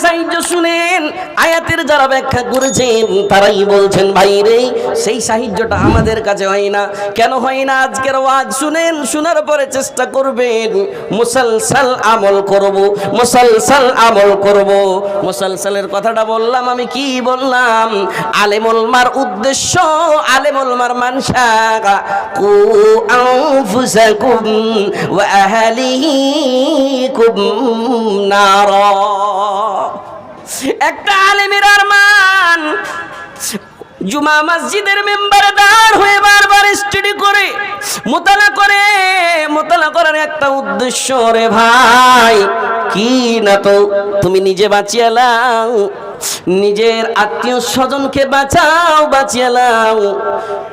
সাহায্য শুনেন, আয়াতের যারা ব্যাখ্যা করেছেন তারাই বলছেন ভাই রে সেই সাহায্যটা আমাদের কাছে হয় না। কেন হয় না? আজকের ওয়াজ শুনেন, শোনার পরে চেষ্টা করবেন মুসলসল আমল করব, মুসলসল আমল করব। মুসলসলের কথাটা বললাম আমি, কি বললাম? আলেমুল মার উদ্দেশ্য, আলেমুল মার মানসা কু আনফুসাকুম ওয়া আহলিকুম নারা। একটা আলেমের আরমান জুমা মসজিদের মেম্বারে দাঁড় হয়ে বারবার স্টাডি করে মোতালা করার একটা উদ্দেশ্য রে ভাই, কি না তো তুমি নিজে বাঁচিয়ে লাও, নিজের আত্মীয় স্বজনকে বাঁচিয়ে লাও।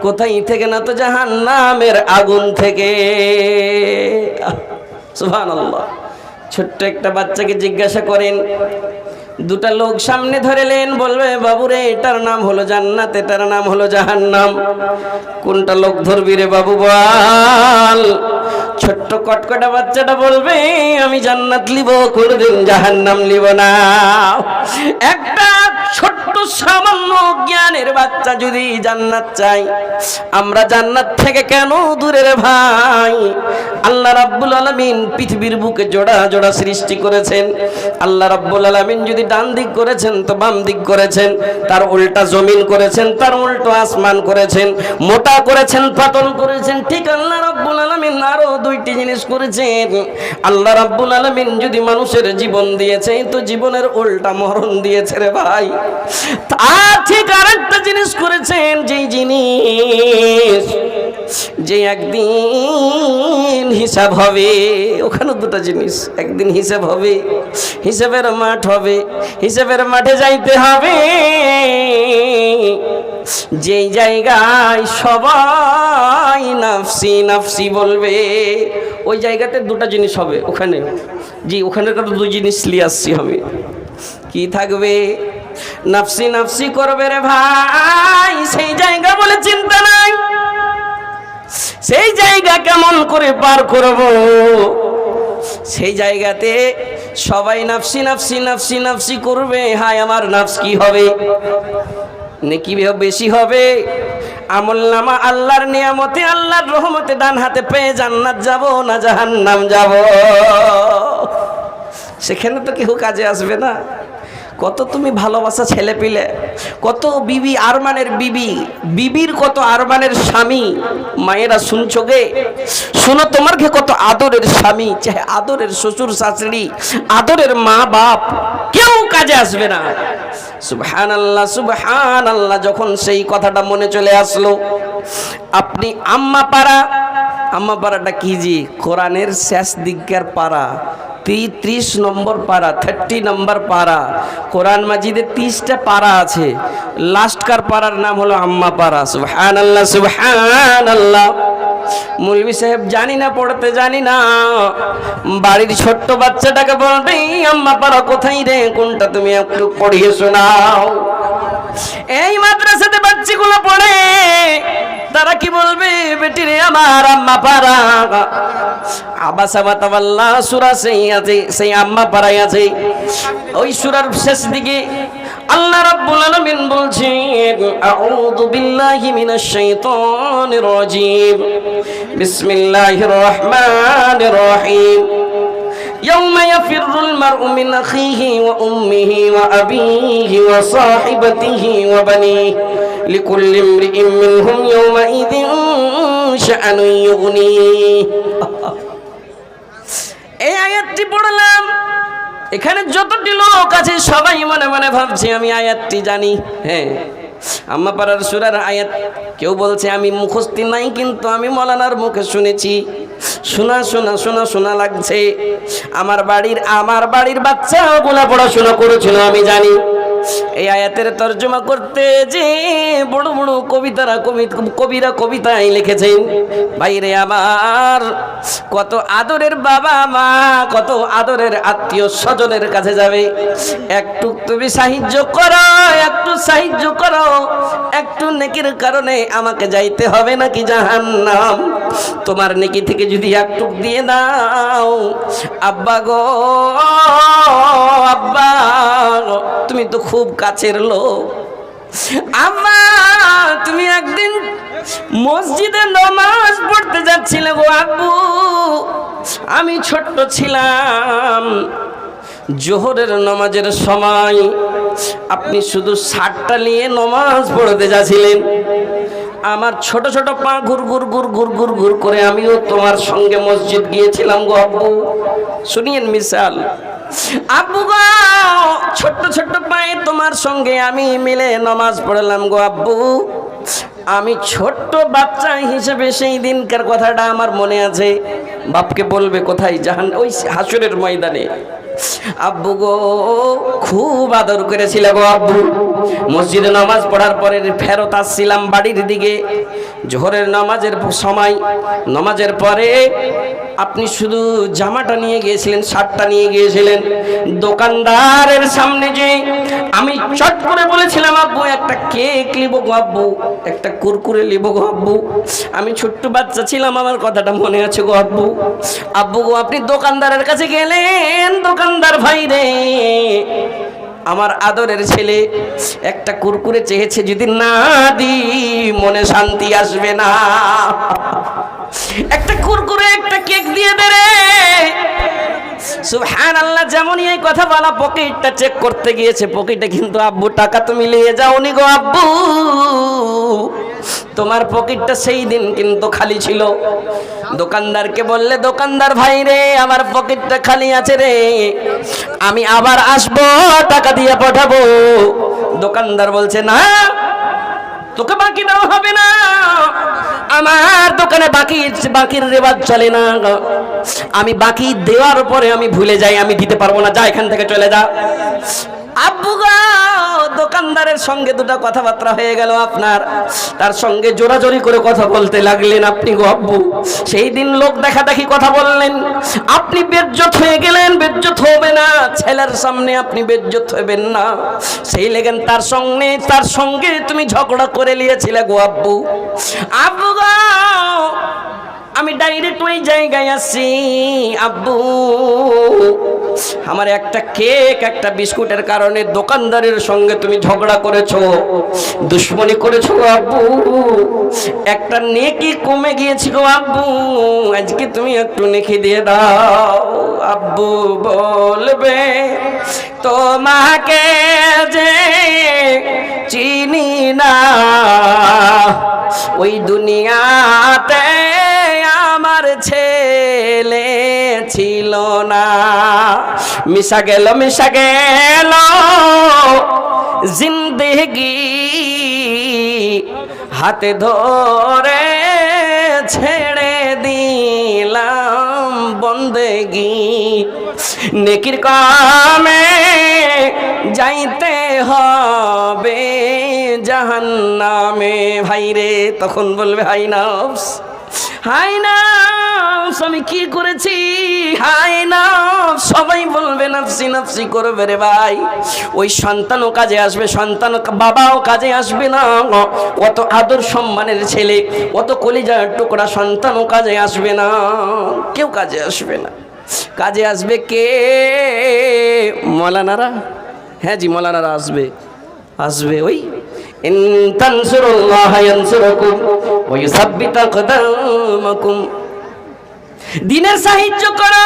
কোথায় থেকে? না তো জাহান্নামের আগুন থেকে। সুবহানাল্লাহ। ছোট্ট একটা বাচ্চাকে জিজ্ঞাসা করেন, দুটা লোক সামনে ধরেলেন, বলবে বাবুরে এটার নাম হলো জান্নাত, এটার নাম হলো জাহান্নাম, কোনটা লোক ধরবি রে বাবু বল? ছোট্ট কটকটা বাচ্চাটা বলবে আমি জান্নাত লিব, কোনদিন জাহান্নাম লিব না। একটা ছোট্ট সামান্য জ্ঞানের বাচ্চা যদি জান্নাত চাই, আমরা জান্নাত থেকে কেন দূরে রে ভাই? আল্লাহ রাব্বুল আলামিন পৃথিবীর বুকে জোড়া জোড়া সৃষ্টি করেছেন। আল্লাহ রাব্বুল আলামিন যদি ডান দিক করেছেন তো বাম দিক করেছেন, তার উল্টা জমিন করেছেন, তার উল্টো আসমান করেছেন, মোটা করেছেন, পাতল করেছেন। ঠিক আল্লাহ রাব্বুল আলামিন আরো দুইটি জিনিস করেছেন। আল্লাহ রাব্বুল আলামিন যদি মানুষের জীবন দিয়েছে তো জীবনের উল্টা মরণ দিয়েছে রে ভাই। আর ঠিক আরেকটা জিনিস করেছেন, যেই জিনিস যে একদিন হিসাব হবে। ওখানে দুটো জিনিস, একদিন হিসাব হবে, হিসাবের মাঠ হবে, হিসাবের মাঠে যাইতে হবে, যেই জায়গায় সবাই নাফসি নাফসি বলবে, ওই জায়গাতে দুটো জিনিস হবে ওখানে। জি, ওখানে তো দুই জিনিস নিয়ে আসছি আমি। কি থাকবে? নাফসি নাফসি করবে রে ভাই। সেই জায়গা বলে চিন্তা নাই, সেই জায়গা কেমন করে পার করব? সেই জায়গাতে সবাই নাফসি নাফসি নাফসি নাফসি করবে। হায় আমার নাফস কি হবে? নেকি বেশি হবে, আমলনামা আল্লাহর নিয়ামতে আল্লাহর রহমতে ডান হাতে পেয়ে জান্নাত যাব না জাহান্নাম যাব? সেখানে তো কেউ কাজে আসবে না। কত তুমি ভালোবাসা ছেলে পিলে, কত বিবি আরমানের বিবি, বিবির কত আরমানের স্বামী। মায়েরা শুনছো গে? শোনো, তোমার ঘে কত আদরের স্বামী, চাহে আদরের শ্বশুর শাশুড়ি, আদরের মা বাপ, কেউ কাজে আসবে না। সুবহানাল্লাহ সুবহানাল্লাহ। যখন সেই কথাটা মনে চলে আসলো, আপনি আম্মা পাড়াটা কি? জি, কোরআনের শেষ দিকের পাড়া, 30 নম্বর পারা, 30 নম্বর পারা। কোরআন মাজিদে 30টা পারা আছে, লাস্টকার পারার নাম হলো আম্মা পারা। সুবহানাল্লাহ সুবহানাল্লাহ। মৌলভী সাহেব জানি না পড়তে, জানি না, বাড়ির ছোট্ট বাচ্চাটাকে বলবে আম্মা পারা কোথায় রে, কোনটা তুমি একটু পড়িয়ে শোনাও। এই মাদ্রাসাতে বাচ্চাগুলো পড়ে, তারা কি বলবে? বেটি রে আমার আম্মা পারা। আবাসা ওয়াতাওয়াল্লা সূরা সেই আম্মা পারায় আছে। ওই সূরার শেষ দিকে আল্লাহ রাব্বুল আলামিন বলছেন, আউযু বিল্লাহি মিনাশ শাইতানির রাজীম, বিসমিল্লাহির রহমানির রহিম। يوم يفر المرء من أخيه وأمه وأبيه وصاحبته وبنيه لكل امرئ منهم يومئذ شأن يغنيه। এই আয়াতটি পড়লাম, এখানে যতটি লোক আছে সবাই মনে মনে ভাবছে আমি আয়াতটি জানি। হ্যাঁ, আম্মা পাড়ার সূরার আয়াত। কেউ বলছে আমি মুখস্থ নাই, কিন্তু আমি মৌলানার মুখে শুনেছি। শোনা শোনা শোনা শোনা লাগছে। আমার বাড়ির বাচ্চাগুলা পড়াশোনা করেছিল, আমি জানি। এই আয়াতের তর্জমা করতে যে বড় বড় কবিরা কবিতায় লিখেছেন। ভাইরে আমার, কত আদরের বাবা মা, কত আদরের আত্মীয় স্বজনের কাছে যাবে। একটু তুমি সাহায্য করো, একটু সাহায্য করো, একটু নেকির কারণে আমাকে যাইতে হবে নাকি জাহান্নাম? তোমার নেকি থেকে যদি একটু দিয়ে দাও, আব্বা গো আব্বা, তুমি তো খুব কাছের লোক। আম্মা তুমি একদিন মসজিদে নামাজ পড়তে যাচ্ছিলে গো আব্বু, আমি ছোট্ট ছিলাম, জোহরের নামাজের সময় আপনি শুধু শার্টটা নিয়ে নামাজ পড়তে যাচ্ছিলেন, আমার ছোট ছোট পা ঘুর ঘুর ঘুর ঘুর ঘুর ঘুর করে আমিও তোমার সঙ্গে মসজিদ গিয়েছিলাম গো আব্বু। শুনিয়েন মিসাল, আব্বু গো ছোট্ট ছোট্ট পায়ে তোমার সঙ্গে আমি মিলে নামাজ পড়লাম গো আব্বু। আমি ছোট্ট বাচ্চা হিসেবে সেই দিনকার কথাটা আমার মনে আছে। বাপকে বলবে কোথায়? জাহান ওই হাসরের ময়দানে। আব্বু গো খুব আদর করেছিল গো আব্বু। মসজিদে নামাজ পড়ার পরে ফেরত আসছিলাম বাড়ির দিকে, জোহরের নামাজের সময়, নামাজের পরে আপনি শুধু জামাটা নিয়ে গিয়েছিলেন, শার্টটা নিয়ে গিয়েছিলেন। দোকানদারের সামনে যে আমি চট করে বলেছিলাম আব্বু একটা কেক নিব গো আব্বু, একটা কুরকুরে নিব গো আব্বু। আমি ছোট্ট বাচ্চা ছিলাম, আমার কথাটা মনে আছে গো আব্বু। আব্বু গো আপনি দোকানদারের কাছে গেলেন, দোকানদার ভাই রে আমার আদরের ছেলে একটা কুরকুরে চেয়েছে, যদি না দি মনে শান্তি আসবে না, একটা কুরকুরে একটা কেক দিয়ে দে রে। সুবহানাল্লাহ, যেমনই এই কথা বলা পকেটটা চেক করতে গিয়েছে, পকেটে কিন্তু আব্বু টাকা তুমি নিয়ে যাওনি গো আব্বু, তোমার পকেটটা সেই দিন কিন্তু খালি ছিল। দোকানদারকে বললে, দোকানদার ভাই রে আমার পকেটটা খালি আছে রে, আমি আবার আসবো টাকা দিয়ে পাঠাবো। দোকানদার বলছে না, তোকে বাকি দেওয়া হবে না, আমার দোকানে বাকির রেওয়াজ চলে না, আমি বাকি দেওয়ার পরে আমি ভুলে যাই, আমি দিতে পারবো না, যা এখান থেকে চলে যা। আব্বু গো দোকানদারের সঙ্গে দুটো কথাবার্তা হয়ে গেল আপনার, তার সঙ্গে জোরাজোরি করে কথা বলতে লাগলেন আপনি গো আব্বু। সেই দিন লোক দেখাদেখি কথা বললেন, আপনি বেজ্জত হয়ে গেলেন। বেজ্জত হবে না, ছেলের সামনে আপনি বেজ্জত হবেন না, সেই লেগেন তার সঙ্গে তুমি ঝগড়া করে নিয়েছিলে গো আব্বু। আব্বু গো আমি ডাইরেক্ট ওই জায়গায় আসছি আব্বু, আমার একটা কেক একটা বিস্কুটের কারণে দোকানদারের সঙ্গে তুমি ঝগড়া করেছো, দুশ্মনী করেছো আব্বু, একটা নেকি কমে গিয়েছি গো আব্বু, আজকে তুমি একটু নেকি দিয়ে দাও। আব্বু বলবে তোমাকে যে চিনি না, ওই দুনিয়াতে আমার ছেলে ছিল না, মিশা গেল জিন্দেগি হাতে ধরে ছেড়ে দিলাম বন্দেগি, নেকির কামে যাইতে হবে জাহান্নামে। ভাইরে তখন বলবে হাই নাফস, হাই নাফস আমি কি করেছি, হাই নাফস সবাই বলবে নাফসি নাফসি করবে রে ভাই। ওই সন্তানও কাজে আসবে, সন্তান বাবাও কাজে আসবে না, অত আদর সম্মানের ছেলে, অত কলিজার টুকরা সন্তানও কাজে আসবে না, কেউ কাজে আসবে না। কাজে আসবে কে? মৌলানারা, হ্যাঁ জি মৌলানারা আসবে ওই ইন তানসুরুল্লাহ ইয়ানসুরকুম ওয়া ইউসাব্বিত আকদামাকুম। দিনের সাহায্য করো,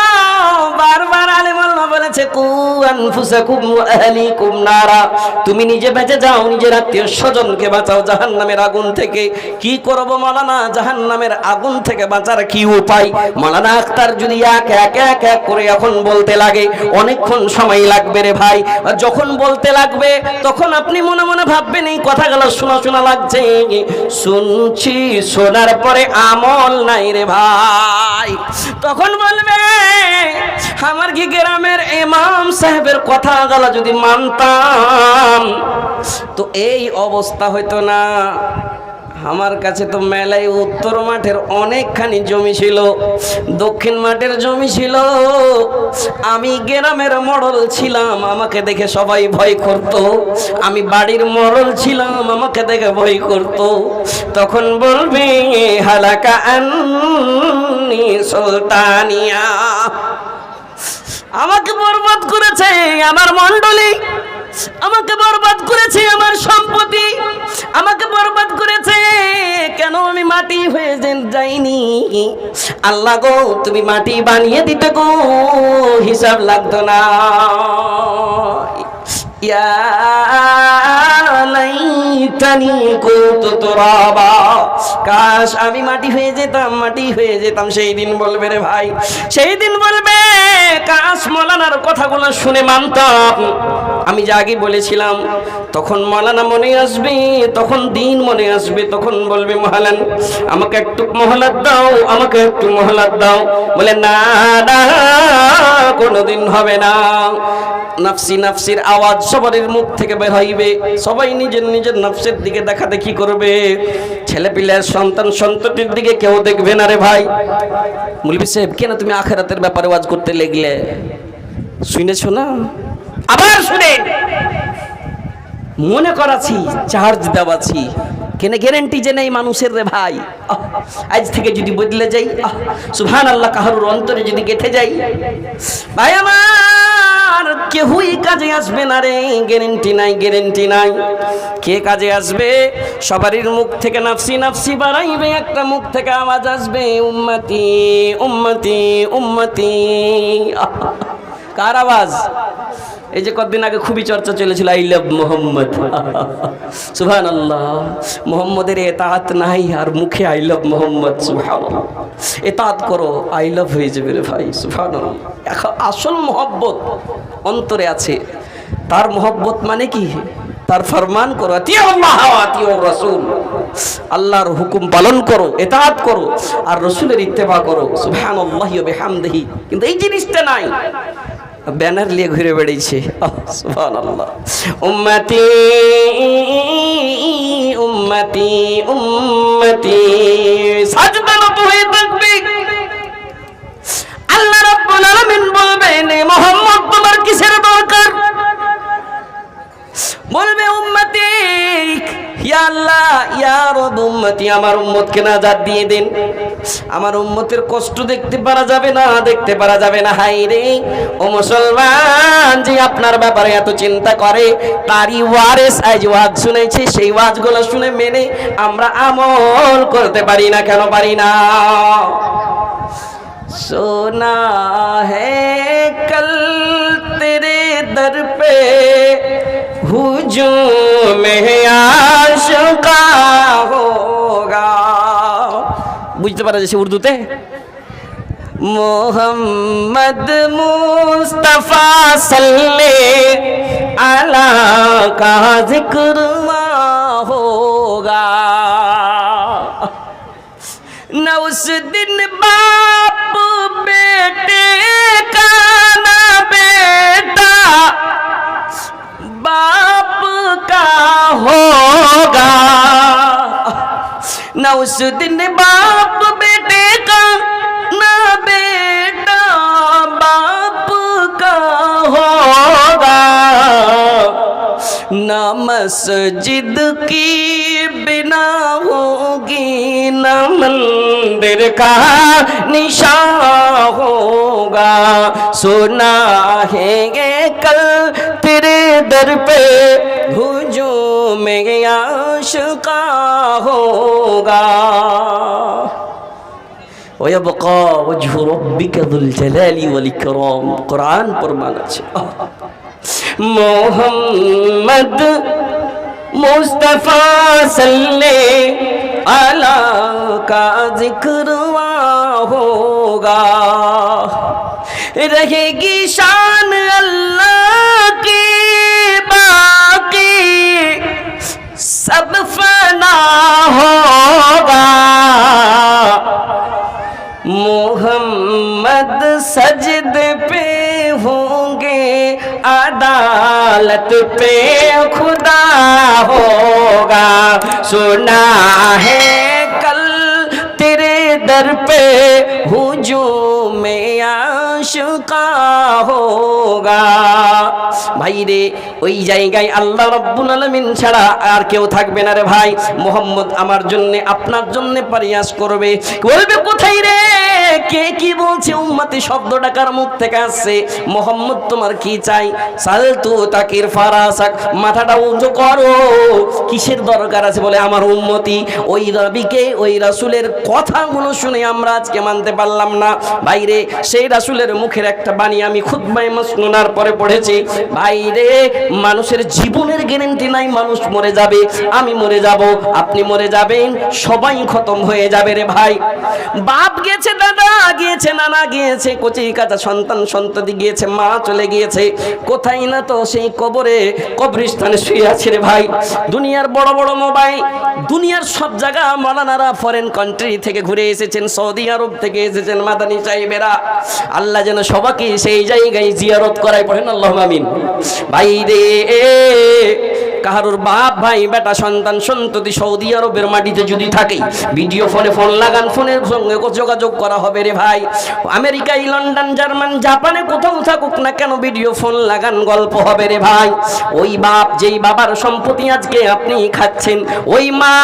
বারবার আলেম ওলামা বলেছে কু আনফুসাকুম ওয়া আহলিকুম নারা, তুমি নিজে বেঁচে যাও, নিজের আত্মীয় স্বজনকে বাঁচাও জাহান্নামের আগুন থেকে। কি করব মাওলানা, জাহান্নামের আগুন থেকে বাঁচার কি উপায়? মাওলানা আখতার যদি এক করে এখন বলতে লাগে অনেকক্ষণ সময় লাগবে রে ভাই। যখন বলতে লাগবে তখন আপনি মনে মনে ভাববেন এই কথাগুলো শোনা লাগছে, শুনছি, শোনার পরে আমল নাই রে ভাই। তখন বলবে আমার কি গ্রামের ইমাম সাহেবের কথাগুলো যদি মানতাম তো এই অবস্থা হইতো না। আমার কাছে তো মেলায় উত্তর মাঠের অনেকখানি জমি ছিল, দক্ষিণ মাঠের জমি ছিল, আমি গ্রামের মোড়ল ছিলাম, আমাকে দেখে সবাই ভয় করত, আমি বাড়ির মোড়ল ছিলাম, আমাকে দেখে ভয় করত। তখন বলবি হালাকা আন্নি সুলতানিয়া, আমাকে বরবাদ করেছে আমার মণ্ডলী, আমাকে বরবাদ করেছে আমার সম্পত্তি, আমাকে বরবাদ করেছে, কেন আমি মাটি হয়ে যাইনি? আল্লাহ গো তুমি মাটি বানিয়ে দিতে গো, হিসাব লাগতো না। ইয়া লাইতানি কুনতু তুরাবা, কাশ আমি মাটি হয়ে যেতাম, মাটি হয়ে যেতাম। সেই দিন বলবে রে ভাই, সেই দিন বলবে কাশ মৌলানার কথাগুলো শুনে মানতাম। আমি যা আগে বলেছিলাম, তখন মৌলানা মনে আসবে, তখন দিন মনে আসবে, তখন বলবে মহালান আমাকে একটু মহলাত দাও, আমাকে একটু মহলাত দাও। বলে না না, কোনোদিন হবে না। নাফসি নাফসির আওয়াজ সবার মুখ থেকে বের হইবে, সবাই নিজের নিজের নফসের দিকে দেখা দেখি করবে। ছেলে পিলার সন্তান সন্ততির দিকে কেউ দেখবে না রে ভাই। মুলবি সাহেব কেন তুমি আখিরাতের ব্যাপারে ওয়াজ করতে লাগলে? শুনেছো না? আবার শুনে মনে করাছি, চার্জ দেওয়াছি, কেন গ্যারেন্টি যে নেই মানুষের রে ভাই। আজ থেকে যদি বদলে যাই, সুবহানাল্লাহ, কাহারুর অন্তরে যদি গেঁথে যাই, ভাই আমার কেউই কাজে আসবে না রে, গ্যারেন্টি নাই, গ্যারেন্টি নাই। কে কাজে আসবে? সবারই মুখ থেকে নাফসি নাফসি বাড়াইবে, একটা মুখ থেকে আওয়াজ আসবে উম্মতি উম্মতি উম্মতি। কার আওয়াজ? এই যে কতদিন আগে খুবই চর্চা চলেছিল, আই লাভ মোহাম্মদ। সুবহানাল্লাহ, মোহাম্মদের এতাআত নাই আর মুখে আই লাভ মোহাম্মদ। সুবহানাল্লাহ, এতাআত করো, আই লাভ হয়ে যাবে রে ভাই। সুবহানাল্লাহ, আসল মোহব্বত অন্তরে আছে। তার মোহব্বত মানে কি? তার ফরমান করো, আতিউল্লাহ ওয়া আতিউর রাসূল, আল্লাহর হুকুম পালন করো, ইতাআত করো, আর রাসূলের ইত্তেবা করো। সুবহানাল্লাহি ওয়া বিহামদিহি। কিন্তু এই জিনিসটা নাই, ব্যানার নিয়ে ঘুরে বেড়াইছে। সুবহানাল্লাহ, উম্মতি উম্মতি উম্মতি, সাজদানত হয়ে থাকবে। আল্লাহ রাব্বুল আলামিন বলবেন মুহাম্মদ তোমার কিসের দরকার? বলবে উম্মতি, ইয়া আল্লাহ ইয়া রাব, উম্মতি আমার উম্মতকে নাজাত দিয়ে দেন। আমার উম্মতের কষ্ট দেখতে পারা যাবে না, দেখতে পারা যাবে না। হায় রে ও মুসলমান, যে আপনার ব্যাপারে এত চিন্তা করে, তারই ওয়ারিস আজ ওয়াজ শুনেছি, সেই ওয়াজগুলো শুনে মেনে আমরা আমল করতে পারি না। কেন পারি না? सोना है कल तेरे दर पे हुजूम आशिका होगा। বুঝতে পারা যাচ্ছে উর্দুতে? মোহাম্মদ মুস্তাফা সাল্লে আলা কা জিক্র होगा। न उस दिन बाप बेटे का, ना बेटा बाप का होगा। न उस दिन बाप बेटे का, ना बेटा बाप का होगा। ना मस्जिद की बिना होगी, न मंदिर का निशान होगा। सुना है ये कल तेरे दर पे हुजूम आशिका होगा। ويبقى وجه ربك ذو الجلال والإكرام। कुरान फरमान আছে मोहम्मद मुस्तफा सल्ले अला का जिक्र होगा। रहेगी शान अल्लाह की बाकी, सब फना होगा। मोहम्मद सजदे पे होंगे, अदालत पे खुदा होगा। सुना है कल तेरे दर पे हुजूम आशिका होगा। ভাই রে, ওই জায়গায় আল্লাহ রাব্বুল আলামিন ছাড়া আর কেউ থাকবে না রে ভাই। মুহাম্মদ আমার জন্য আপনার জন্য প্রয়াস করবে, বলবে কোথায় রে, কে কি বলছে উম্মতি শব্দটা কার মুখ থেকে আসছে? মোহাম্মদ তোমার কি চাই? সালতু তাকির ফারাসাক, মাথাটা উঁচু করো। কিসের দরকার আছে? বলে আমার উম্মতি ওই নবীকে, ওই রাসূলের কথাগুলো শুনে আমরা আজকে মানতে পারলাম না। বাইরে সেই রাসূলের মুখের একটা বাণী আমি খুতবায়ে মাসনুনার পরে পড়েছি। বাইরে মানুষের জীবনের গ্যারান্টি নাই, মানুষ মরে যাবে, আমি মরে যাব, আপনি মরে যাবেন, সবাই খতম হয়ে যাবে রে ভাই। বাপ গিয়েছে, দাদা গিয়েছে, নানা গিয়েছে, কচি কাঁচা সন্তান সন্ততি গিয়েছে, মা চলে গিয়েছে, কোথায় না তো সেই কবরে, কবরস্থানে শুয়ে আছে রে ভাই। দুনিয়ার বড় বড় মোবাইল, দুনিয়ার সব জায়গা মাওলানারা ফরেন কান্ট্রি থেকে ঘুরে এসেছেন, সৌদি আরব থেকে এসেছেন মাদানী সাহেবেরা। আল্লাহ যেন সবাইকে সেই জায়গায় জিয়ারত করায়, পড়েন আল্লাহুম্মা আমিন। ভাই রে, কাহারুর বাপ ভাই বেটা সন্তান সন্ততি সৌদি আরবের মাটিতে যদি থাকে, ভিডিও ফোনে ফোন লাগান, ফোনের সঙ্গে যোগাযোগ করা হবে রে ভাই। আমেরিকায়, লন্ডন, জার্মান, জাপানে কোথাও থাকুক না কেন, ভিডিও ফোন লাগান, গল্প হবে রে ভাই। ওই বাপ, যেই বাবার সম্পত্তি আজকে আপনি খাচ্ছেন, ওই মা,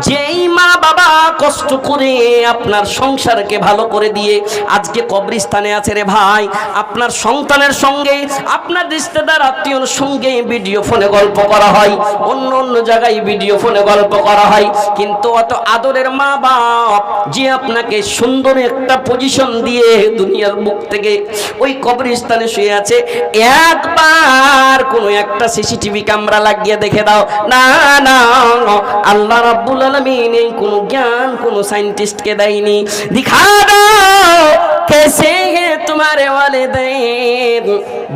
যেই মা বাবা কষ্ট করে আপনার সংসারকে ভালো করে দিয়ে আজকে কবরস্থানে আছে রে ভাই, আপনার সন্তানের সঙ্গে, আপনার রিশতেদার আত্মীয়র সঙ্গে ভিডিও ফোনে গল্প করা হয়, অন্য অন্য জায়গায় ভিডিও ফোনে গল্প করা হয়, কিন্তু অত আদরের মা বাপ যে আপনাকে সুন্দর একটা পজিশন দিয়ে দুনিয়ার মুখ থেকে ওই কবরস্থানে শুয়ে আছে, একবার কোনো একটা সিসিটিভি ক্যামেরা লাগিয়ে দেখে দাও না। না, আল্লাহ রাব্বুল আলামিন এই কোনো জ্ঞান কোনো সায়েন্টিস্টকে দেয়নি। দিখা দাও कैसे है तुम्हारे वालिदैन,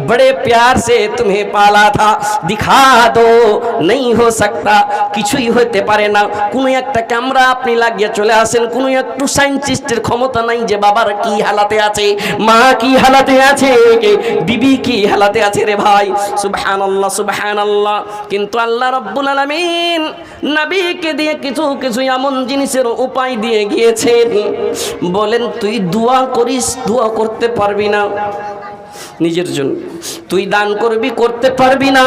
बड़े प्यार से तुम्हें पाला था, दिखा दो नहीं हो सकता, কিছুই হতে পারে না। কোনো একটা ক্যামেরা আপনি লাগিয়ে চলে আসেন, কোনো একটু সায়েন্টিস্টের ক্ষমতা নাই যে বাবার কি হালাতে আছে, মা কি হালাতে আছে, বিবি কি হালাতে আছে রে ভাই। সুবহানাল্লাহ, সুবহানাল্লাহ। কিন্তু আল্লাহ রাব্বুল আলামিন নবীকে দিয়ে কিছু কিছু এমন জিনিসের উপায় দিয়ে গিয়েছেন, বলেন তুই দোয়া করিস, দোয়া করতে পারবি না নিজের জন্য, তুই দান করবি, করতে পারবি না,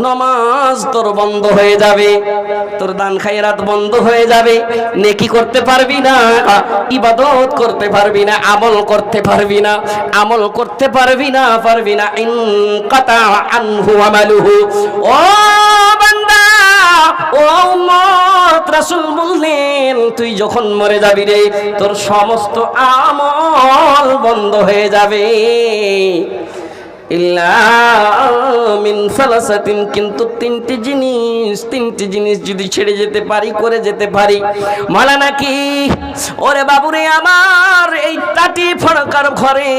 নামাজ তোর বন্ধ হয়ে যাবে, তোর দান খায়রাত বন্ধ হয়ে যাবে, নেকি করতে পারবি না, ইবাদত করতে পারবি না, আমল করতে পারবি না, আমল করতে পারবি না, পারবি না, ইনকাতা আনহু আমালুহু। ও বান্দা, ও উম্মত, রাসূল বললেন তুই যখন মরে যাবি রে, তোর সমস্ত আমল বন্ধ হয়ে যাবে, ইল্লা মিন সালাসাতিন, কিন্তু তিনটি জিনিস যদি ছেড়ে যেতে পারি, করে যেতে পারি। মাওলানা কি? ওরে বাবুরে আমার, এই টাটি ফড়কার ঘরে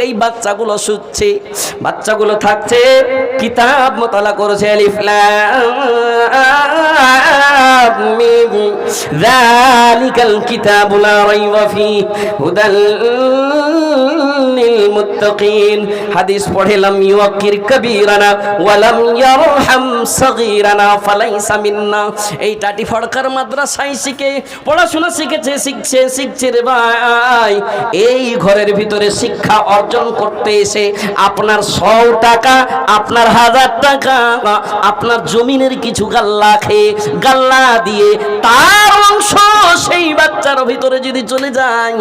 এই বাচ্চাগুলো শুচ্ছে, বাচ্চাগুলো থাকছে, কিতাব মোতালা করছে, আলিফ লাম মিম, যালিকাল কিতাবু লা রাইবা ফীহি হুদাল লিল মুত্তাকিন। হাদিস পড়লাম, ইউকির কবীরানা ওয়ালাম ইয়ারহাম সগীরানা ফালাইসা মিন্না। এই টাটি ফড়কার মাদ্রাসায় শিখে পড়াশোনা শিখছে রে ভাই। এই ঘরের ভিতরে শিক্ষা অর্জন করতে এসে আপনার 100 টাকা, আপনার 1000 টাকা, আপনার জমিনের কিছু গাল্লা খেয়ে, গাল্লা দিয়ে তার অংশ সেই বাচ্চার ভিতরে যদি চলে যায়,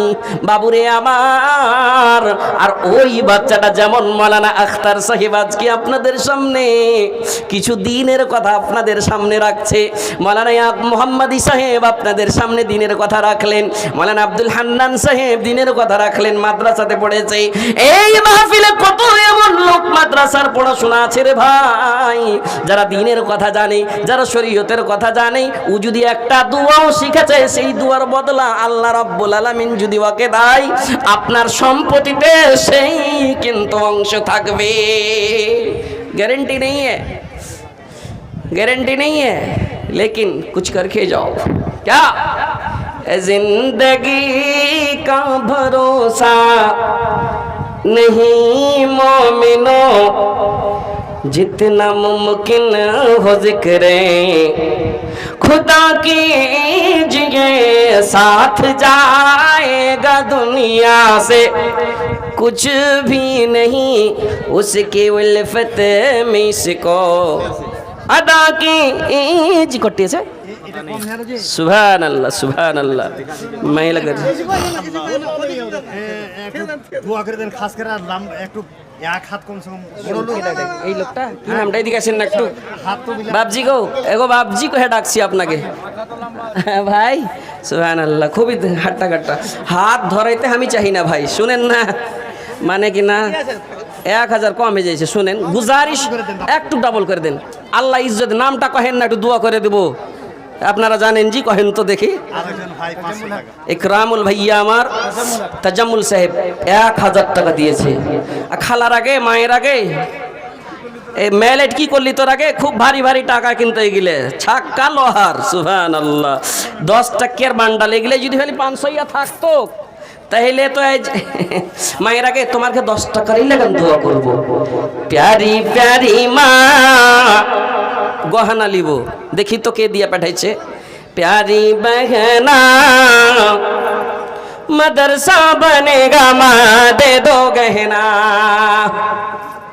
বাবুরে আমার, আর ওই বাচ্চাটা যেমন মাওলানা আখতার সাহেব আজকে আপনাদের সামনে কিছু দিনের কথা আপনাদের সামনে রাখছে, মাওলানা মোহাম্মদী সাহেব আপনাদের সামনে দিনের কথা রাখলেন, মাওলানা আব্দুল হান্নান সাহেব দিনের কথা রাখলেন, মাদ্রাসাতে পড়েছে। এই মাহফিলে কত এমন লোক মাদ্রাসার পড়াশোনা আছে রে ভাই, যারা দিনের কথা জানে, যারা শরীয়তের কথা জানে, ও যদি একটা দোয়াও শিখেছে, সেই দোয়ার বদলা আল্লাহ রাব্বুল আলামিন যদি ওকে দেয়, আপনার সম্পত্তিতে সেই কিন্তু অংশ থাকবে। गारंटी नहीं है, गारंटी नहीं है, लेकिन कुछ करके जाओ। क्या? जिंदगी का भरोसा नहीं मोमिनो, जितना मुमकिन हो जिक्र खुदा कीजिए, साथ जाएगा दुनिया से कुछ भी नहीं, उसकी उल्फत में इसको अदा की जी कटिए से সুবহানাল্লাহ সুবহানাল্লাহ মাইলা করে দোয়া করে দেন, খাস করে একটু এক হাত কমসে কম বড় লোক। এই লোকটা কি নামটা এদিকে আসেন না একটু হাত তো বাপজি গো এগো বাপজি কহে ডাকছি আপনাকে ভাই সুবহানাল্লাহ খুবই হাট্টা কাট্টা হাত ধরাইতে আমি চাই না ভাই শুনেন না মানে কি না 1000 কমে যাইছে শুনেন গুজারিশ একটু ডাবল করে দেন আল্লাহ ইজ্জত নামটা কহেন না একটু দোয়া করে দেব আপনারা জানেন জি কহেন তো দেখি আরেকজন ভাই 500 টাকা। ইকরামুল ভাইয়া আমার তাজাম্মুল সাহেব 1000 টাকা দিয়েছে আর খালার আগে মায়ের আগে এই মেলেট কি করলি তোর আগে খুব ভারী ভারী টাকা কিনতে গেলে ছাক্কা লোহার সুবহানাল্লাহ 10 টাকার বান্ডাল এগুলো যদি খালি 500 ইয়া থাকতো তাহলে তো মায়ের আগে তোমাকে 10 টাকারই লাগান দোয়া করব প্যারি প্যারি মা গহনা লিব দেখি তো কে দিয়া পাঠাইছে प्यारी बहना मदरसा बनेगा माँ दे दो गहना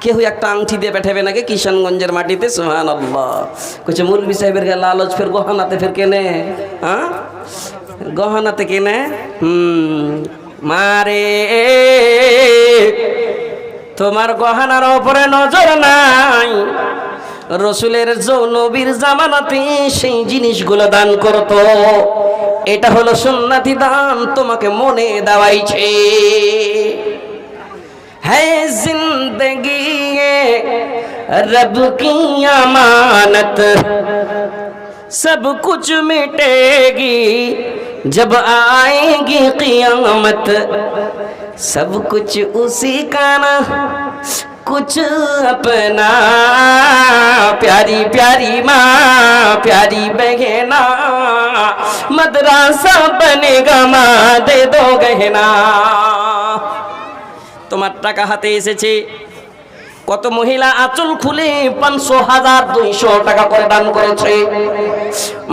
কেউ একটা আংটি দিয়ে পাঠাবে নাকি কিশনগঞ্জের মাটিতে সুবহানাল্লাহ কইছে মৌলভী সাহেবের গায়ে লালচ ফের গহনাতে ফের কেনে হ্যাঁ গহনাতে কেনে মারে তোমার গহনার উপরে নজর নাই রসুলের নবীর জামানাতে সেই জিনিসগুলো দান করতো এটা হলো সুন্নতি দান তোমাকে মনে দেওয়াইছে হ্যাঁ জিন্দগি রব কি আমানত सब कुछ मिटेगी जब आएगी क़ियामत सब कुछ उसी का ना कुछ अपना प्यारी प्यारी माँ प्यारी बहना मदरसा बनेगा माँ दे दो गहना তোমার টাকা হাতে এসেছে কত মহিলা আঁচল খুলে 500,200 টাকা করে দান করেছে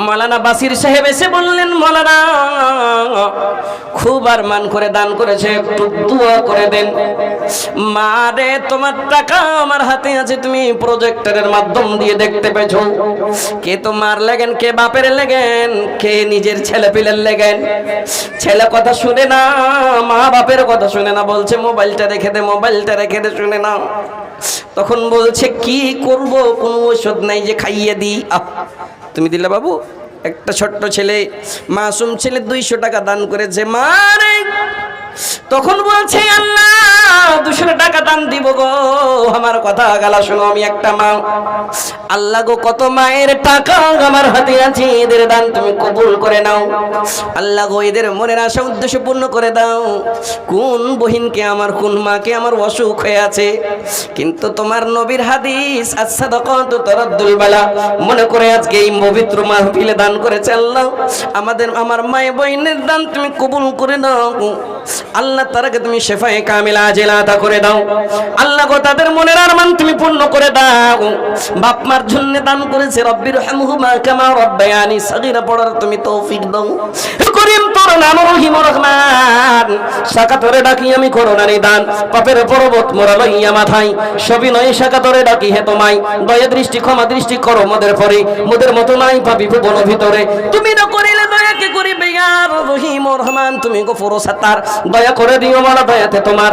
মাওলানা বাসির সাহেব এসে বললেন মাওলানা খুব আরমান করে দান করেছে একটু দোয়া করে দেন মারে তোমার টাকা আমার হাতে আছে তুমি প্রজেক্টরের মাধ্যম দিয়ে দেখতে পেছো কে তোমার লাগেন কে বাপের লাগেন কে নিজের ছেলে পিলের লাগেন ছেলে কথা শুনে না মা বাপের কথা শুনে না বলছে মোবাইলটা রেখে দে শুনে না তখন বলছে কি করব কোনো ওষুধ নাই যে খাইয়ে দিই তুমি দিলে বাবু একটা ছোট্ট ছেলে মাসুম ছেলে 200 টাকা দান করেছে মারে তখন বলছে আল্লাহ 200 টাকা দান দিব গো আমার কথা গালা শোনো আমি একটা মা আল্লাহ গো কত মায়ের টাকা আমার হাতে আছে এদের দান তুমি কবুল করে নাও আল্লাহ গো এদের মনের আশা উদ্দেশ্য পূর্ণ করে দাও কোন বহিনকে আমার কোন মাকে আমার অসুখ হয়ে আছে কিন্তু তোমার নবীর হাদিস as-সাদাকাতু তারাদ্দুল বালা মনে করে আজকে এই পবিত্র মাহফিলে দান করেছে আল্লাহ আমার মায়ের বহিনের দান তুমি কবুল করে নাও আল্লাহ তারাকে তুমি শেফায়ে কামিলা আজেলা আতা করে দাও আল্লাহ গো তাদের মনের আরমান তুমি পূর্ণ করে দাও বাপ মার জন্য দান করেছে রব্বির হামহুমা কামা রব্বায়ানি সাগীরা পড়ার তুমি তৌফিক দাও করিম তোর নাম রহিম রহমান শাখা তোরে ডাকি আমি করোনা নিদান পাপের পর্বত মোরা লইয়া মাথায় সবই নয় শাখা তোরে ডাকি হে তোমায় দয়া দৃষ্টি ক্ষমা দৃষ্টি করো মোদের পরে মোদের মতো নাই পাপি ভুবন ভিতরে তুমি না করিলে দয়া কে করিবে ইয়া রহিম রহমান তুমি গফুর সাত্তার দয়া করে দিও মালা দয়াতে তোমার